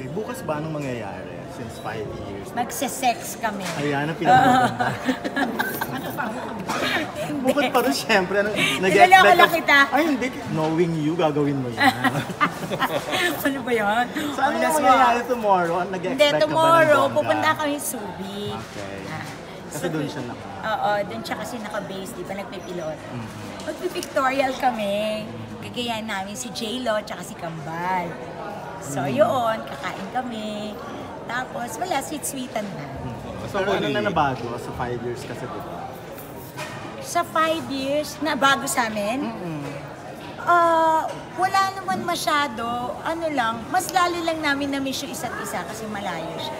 Okay, bukas ba anong mangyayari since 5 years? Magse-sex kami. Ayan ang pinakamaganda. Ano pa? Bukod pa rin syempre, Niloloko lang kita. Ay hindi, knowing you, gagawin mo yan. Ano ba yan? Saan ang mangyayari tomorrow? Nag-expect Hindi, ka ba ng tomorrow, bongga? pupunta kami sa Subic. Okay. Ah, Kasi doon siya naka... Oo, doon siya kasi naka-base, di ba, nagpipilot. Magpipictorial kami. Gagayahan namin si J-Lo at si Kambal. So yun, kakain kami. Tapos wala, sweet-sweetan na. Pero ano na nabago sa 5 years kasi diba? Sa 5 years, na bago sa amin, wala naman masyado. Ano lang, mas lalo lang namin na-miss yung isa't isa kasi malayo siya.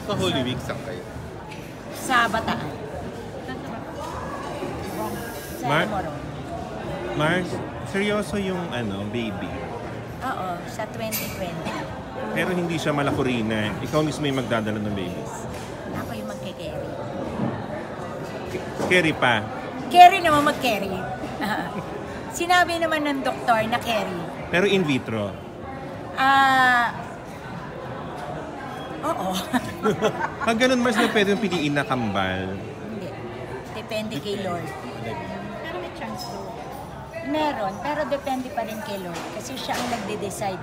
Sa Holy Week, saan kayo? Sa Bataan. Sa Moron. Mars, seryoso yung baby. Oo, sa 2020. Pero hindi siya malakurina. Ikaw mismo yung magdadala ng babies. Ako yung magke-carry. Carry pa. Carry naman mag-carry. Sinabi naman ng doktor na carry. Pero in vitro. Oo. Pag ganun, Mars, na pwede yung piliin na kambal. Hindi. Depende kay Lord. Pero may chance daw. Meron, pero depende pa rin kay Lord. Kasi siya ang nagde-decide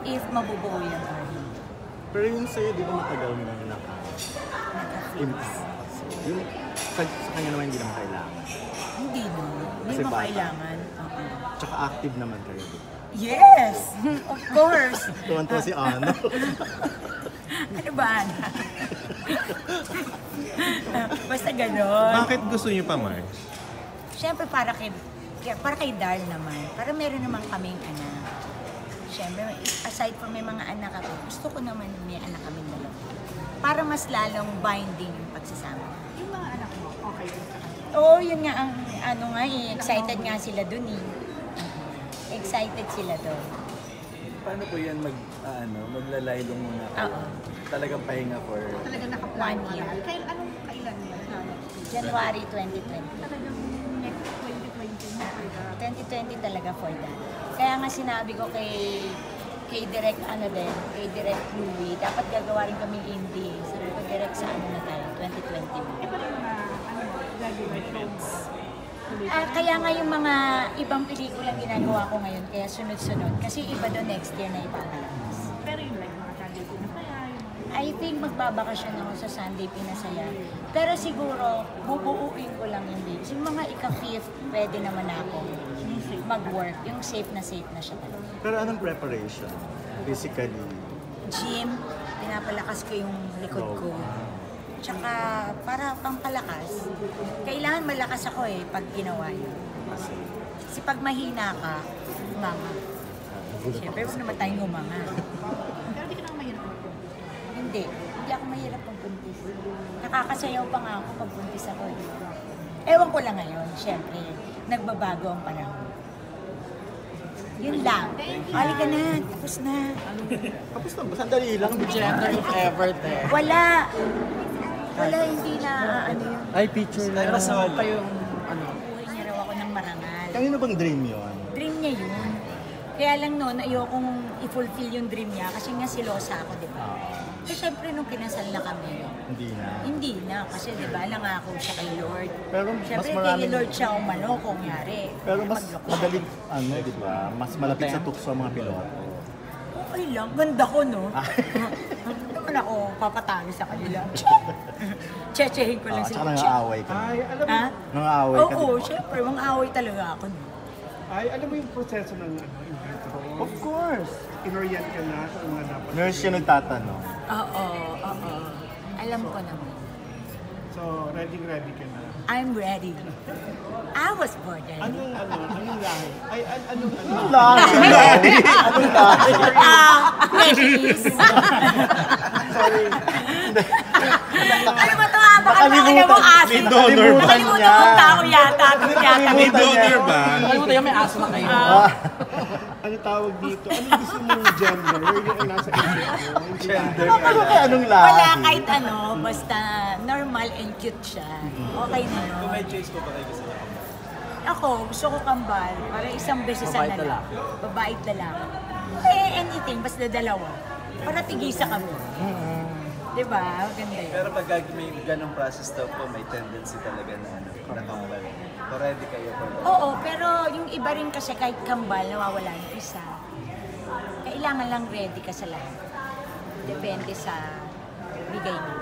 if mabubuo yan or hindi. Pero yun sa'yo, di ba matagal mo nang Naka-fix. Yung sa kanya naman hindi naman kailangan. Hindi no. Hindi Kasi mo bata. kailangan. Tsaka active naman kayo. Yes! Of course! Tuwan-tuwa si Ana. Ano ba, Ana? Basta gano'n. Bakit gusto niyo pa, Mars? Siyempre para kay Darl naman. Para meron naman kaming anak. Siyempre, aside from may mga anak ako, gusto ko naman may anak kaming dalawa. Para mas lalong binding yung pagsasama. Yung mga anak mo, okay din sa kanila. Oo, yun nga ang excited nga sila dun eh. Excited sila doon. Paano po yan maglalaylo muna kayo? Oo. Talagang pahinga for... Talagang nakaplano 1 year. Anong kailan yun? January 2020. Talagang next 2020 na for the... 2020 talaga for that. Kaya nga sinabi ko kay Direk kay Direk Louie, dapat gagawa rin kami indie. Sabi ko, Direk, sa ano na tayo, 2020. Eh, paano na, graduate films? Kaya nga yung mga ibang pelikulang ginagawa ko ngayon, kaya sunod-sunod. Kasi iba doon next year na ipapalabas. Pero yung like mga Sunday Pinasaya, I think magbabakasyon ako sa Sunday Pinasaya. Pero siguro, bubuuin ko lang yung days. Yung mga ika-fifth, pwede naman ako mag-work. Yung safe na siya talaga. Pero anong preparation? Physically? Gym, pinapalakas ko yung likod ko. Tsaka para pampalakas, kailangan malakas ako pag ginawa yun. Kasi pag mahina ka, umanga. Siyempre, huwag naman tayong umanga. pero di ka naman mahirap mag-film. Hindi ako mahirap pagpuntis. Nakakasayaw pa nga ako pagpuntis ako. Ewan ko lang ngayon, siyempre, nagbabago ang panahon. Yun lang. Halika na, tapos na. Tapos na ba? Sandali lang. Gender if ever there. Wala, hindi na ano yun. Ay, picture na. Nasaan kayong Buhay niya raw ako ng marangal. Kanino bang dream yun? Dream niya yun. Kaya lang noon, ayokong i-fulfill yung dream niya kasi nga silosa ako, di ba? So, syempre, nung kinasal na kami, Hindi na. kasi di ba, nangako siya kay Lord. Pero Syempre, mas maraming... kay Lord siya umano kung yari. Pero mas madaling, di ba? Mas malapit sa tukso ang mga piloto. Okay lang, ganda ko, no? Hindi naman ako papatalo sa kanila. Chechehin ko lang Tsaka sila. nangaaway ka. Ay, alam mo, Ha? Nangaaway ka, Oo, di ba? syempre, mang-away talaga ako, no? alam mo yung proseso ng in vitro? Of course! Inorient ka na sa mga dapat. Nurse yung nagtatanong. Oo. Alam ko naman. So, ready ka na. I'm ready. I was born ready. Anong lahi? Ay, anong Anong lahi? Anong lahi? Please. Sorry. Ano ba ito? Baka nakalimutan mo aso. May donor ba? Nakalimutan mo tao yata. May donor ba? Nakalimutan yung may aso na kayo. Ano tawag dito? Anong gusto mong gender? Yung nasa isip mo? Gender. Ano kaya anong lahi? Wala kahit ano, basta normal and cute siya. Okay na yun. Kung may choice ko pa kayo gusto niya. Ako, gusto ko kambal. Para isang beses Babae na lang. Babae lalaki. Anything, basta dalawa. para tigisa ka mo. Diba? Ganda yun. Pero pag may ganong process daw po, may tendency talaga na nakambal. So ready kayo po. Oo, pero yung iba rin kasi kahit kambal, nawawala yung isa. Kailangan lang ready ka sa lahat. Depende sa bigay mo.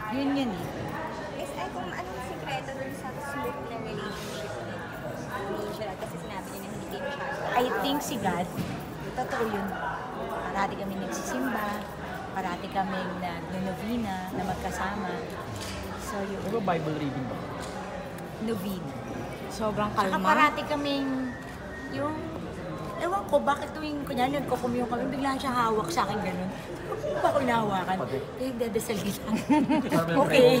Yun yun eh. Miss, ay kung anong sikreto dun sa smooth na relationship ni Gerald kasi sinabi niya na hindi kayo masyado. I think si God, totoo yun. Parati kami nagsisimba, parati kami nag-novena na magkasama. So yun. Pero Bible reading ba? Novena. Sobrang Saka kalma. parati kaming yung ewan ko, bakit tuwing kunyari nagkukumiyong kami, biglaan siya hawak sa akin ganun. Bakit ba ako hinahawakan? Eh, dadasal kita. Okay.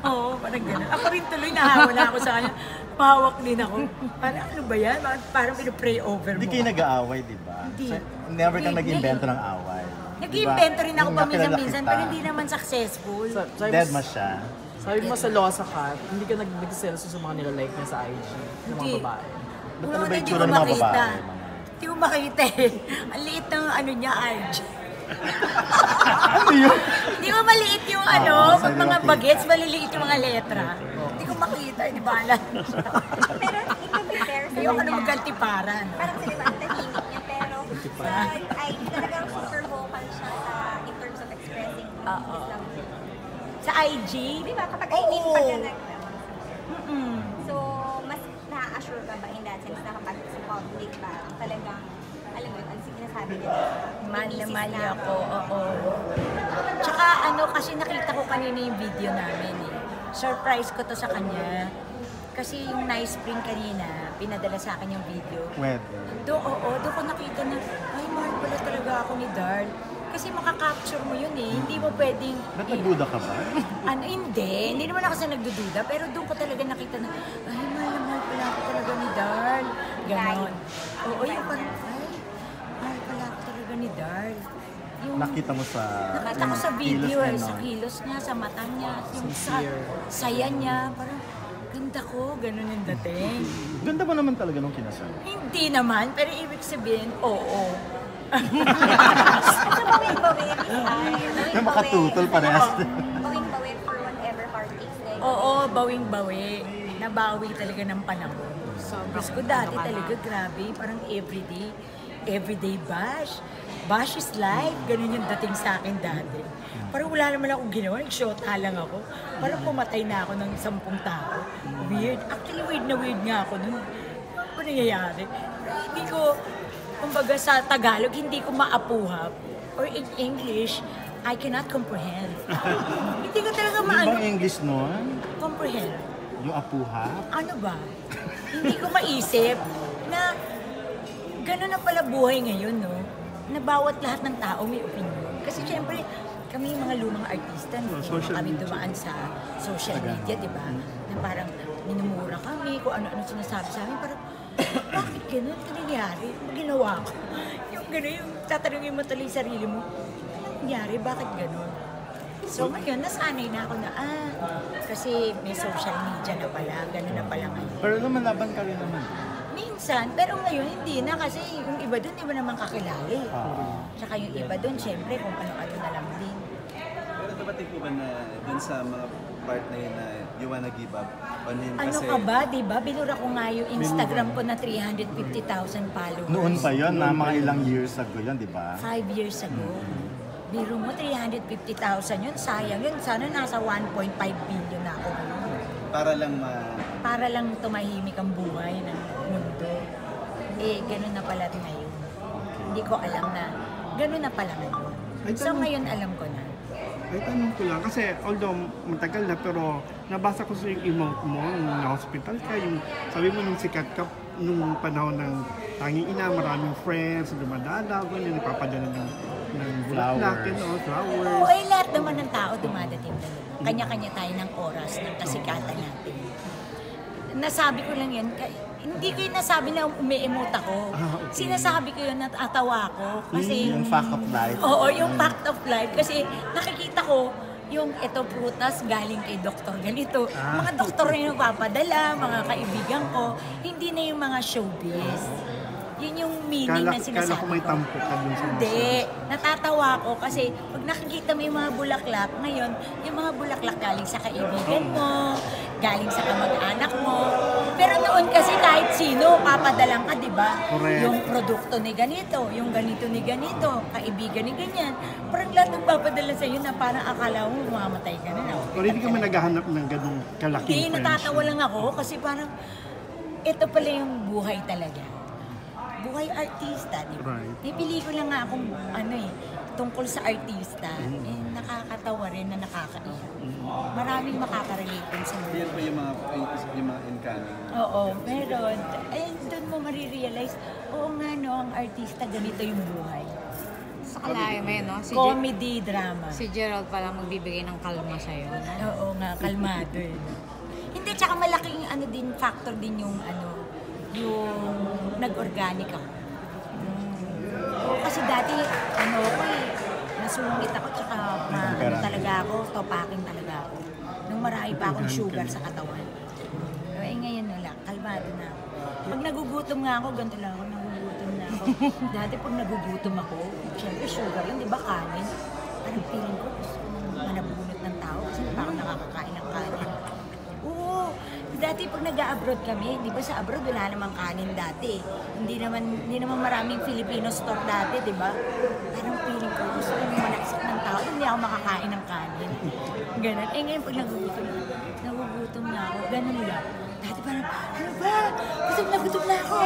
Oo, parang ganun. Ako rin tuloy, nahawa na ako sa kanya. Pahawak din ako. Parang ano ba yan? Parang pinapray over mo. Hindi kayo nag-aaway, di ba? Hindi. Never kang Hindi. nag-invento ng away. Nag-iimbento rin ako Nung paminsan-minsan, nakilala pero kita, hindi naman successful. Dead mas siya. Sabi mo sa Losa Cat, hindi ka nag-selso sa mga nilalike niya sa IG ng mga Hindi. babae. Ba't ano Oo, ba yung hindi tsura ko ng mga makita. babae? Hindi ko makita eh. Ang liit ng ano niya, Arj. Ano yun? Hindi mo maliit yung ano, sabi pag mga ko, bagets, maliliit yung mga letra. Hindi ko makita, di ba? Pero to be fair sa Hindi ko ano kanya, magkaltiparan. parang sa iba, ang tahimik niya, pero ay talagang super vocal siya in terms of expressing his Oo. love. Sa IG, Di ba? Kapag I Oo. mean, pag nag mm, So, mas na-assure ka ba in that sense na kapag sa public ba, talagang, alam mo yun, ang sinasabi nila, mahal na misis mahal na niya ako, oo. Tsaka ano, kasi nakita ko kanina yung video namin eh. Surprise ko to sa kanya. Kasi yung Nice Spring kanina, pinadala sa akin yung video. Weather. Doon ko nakita na, ay, mahal pala talaga ako ni Darl. Kasi makaka-capture mo yun eh. Hindi mo pwedeng... Ba't nagduda ka ba? Ano, hindi. Hindi naman ako sa nagdududa. Pero doon ko talaga nakita na, ay, mahal na mahal pala ako talaga ni Darl. Ganon. Oo, yung parang, ay, mahal pala ako talaga ni Darl. Yung, Nakita mo sa... nakita ko sa video kilos eh, niya, sa no? kilos niya, sa mata niya, yung sa saya niya. Parang, ganda ko, ganon yung dating. Ganda ba naman talaga nung kinasal? Hindi naman, pero ibig sabihin, oo. So, bawin-bawin is Yung makatutol parehas. Bawin-bawin for whatever heartaches like. Oo, bawing-bawi. Nabawi talaga ng panahon. Gusto ko dati talaga, grabe, parang everyday bash. Bash is life, ganun yung dating sa akin dati. Parang wala naman akong ginawa, nag-shota lang ako. Parang pumatay na ako ng 10 tao. Weird. Actually, weird nga ako nun. Ano nangyayari? Hindi ko, kumbaga sa Tagalog, hindi ko maapuhap. Or in English, I cannot comprehend. Hindi ko talaga Ano maano. bang English nun? Comprehend. Yung apuha? Ano ba? Hindi ko maisip na gano'n na pala buhay ngayon, no? Na bawat lahat ng tao may opinion. Kasi syempre, kami yung mga lumang artista, no? Kami dumaan sa social media, di ba? Na parang minumura kami, kung ano-ano sinasabi sa amin. Parang, bakit gano'n? Ito nangyari? Ano ginawa ko? Yung gano'n, yung tatanungin mo tuloy yung sarili mo, ano nangyari? Bakit gano'n? So ngayon, nasanay na ako na, kasi may social media na pala, gano'n na pala ngayon. Pero lumalaban ka rin naman. Minsan, pero ngayon hindi na kasi yung iba doon, di ba naman kakilala eh. Tsaka yung iba doon, syempre, kung ano-ano na lang din. Pero dapat po ba na dun sa mga part na yun na you wanna give up on him Ano kasi... ka ba, di ba? Binura ko nga yung Instagram ko na 350,000 followers. Noon pa yon na mga ilang years ago yun, di ba? 5 years ago. Biro mo, 350,000 yun. Sayang yun. Sana nasa 1.5 billion na ako ngayon. Para lang tumahimik ang buhay ng mundo. Eh, ganun na pala ngayon. Hindi ko alam na ganun na pala ngayon. So ngayon alam ko na. Ay, tanong ko lang, kasi although matagal na, pero nabasa ko sa yung emote mo, nung na-hospital ka, yung sabi mo nung sikat ka, nung panahon ng tanging ina, maraming friends, dumadalaw, ganyan, nagpapadala ng bulaklak, flowers. Oo, eh, lahat naman ng tao dumadating na yun. Kanya-kanya tayo ng oras, ng kasikatan natin. Nasabi ko lang yun, hindi ko yung nasabi na umi-emote ako. Sinasabi ko yun at atawa ko. Kasi, Yung fact of life. oo, yung fact of life. Kasi nakikita ko, yung ito prutas galing kay doktor ganito. Mga doktor na yung papadala, mga kaibigan ko. Hindi na yung mga showbiz. Yun yung meaning na sinasabi Kala ko may tampo ka dun sa Hindi. Natatawa ko kasi pag nakikita mo yung mga bulaklak, ngayon, yung mga bulaklak galing sa kaibigan mo, galing sa kamag-anak mo. Pero noon kasi kahit sino, papadalang ka, di ba? Correct. Yung produkto ni ganito, yung ganito ni ganito, kaibigan ni ganyan. Parang lahat nagpapadala sa'yo na parang akala mo mamamatay ka na. Pero hindi ka man naghahanap ng ganung kalaking Hindi, friendship. natatawa lang ako kasi parang ito pala yung buhay talaga. Buhay artista, di ba? Right. May pelikula nga akong tungkol sa artista. Nakakatawa rin na nakakaiyak. Maraming makakarelate din sa Yan buhay. ba yung mga incoming? Oo, meron. Doon mo marirealize, oo nga no, ang artista ganito yung buhay. Sa kalayo mo yun, no? Comedy, drama. Si Gerald pala magbibigay ng kalma sa'yo. Oo nga, kalmado eh. Hindi, tsaka malaking factor din yung yung nag-organic ako. Kasi dati, nasungit ako, tsaka talaga ako, topaking talaga ako. Nung marami pa akong sugar sa katawan. Ngayon wala, kalmado na ako. Pag nagugutom nga ako, ganito lang ako, nagugutom na ako. Dati pag nagugutom ako, syempre sugar lang, di ba kanin? Parang feeling ko, gusto ko manabunot ng tao kasi parang nakakakain ng kanin. Oo, dati pag nag-a-abroad kami, di ba sa abroad wala namang kanin dati. Hindi naman maraming Filipino store dati, di ba? Parang feeling ko, gusto ko manaksak ng tao, hindi ako makakain ng kanin. Ganun. Ngayon pag nagugutom na ako, ganun lang. Dati parang, ano ba? Gutom na ako.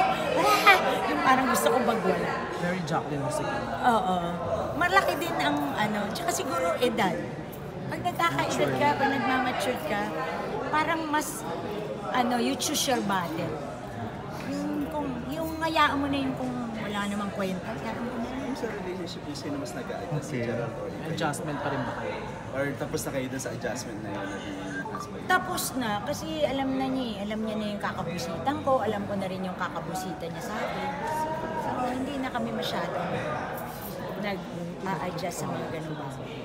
Wala! Yung parang gusto ko bagwala. Very Jacqueline music. Oo. Malaki din ang tsaka siguro edad. Pag nagkaka-edad ka, pag nagmamature ka, parang mas, you choose your battle. Yung hayaan mo na yung kung wala namang kwenta, hayaan mo na. Yung sa relationship niyo, sino mas nag-a-adjust? Si Gerald or ikaw? Adjustment pa rin ba kayo? Or tapos na kayo dun sa adjustment na yun? Tapos na, kasi alam niya na yung kakabusitan ko, alam ko na rin yung kakabusitan niya sa akin. So, hindi na kami masyadong nag-a-adjust sa mga ganun bagay.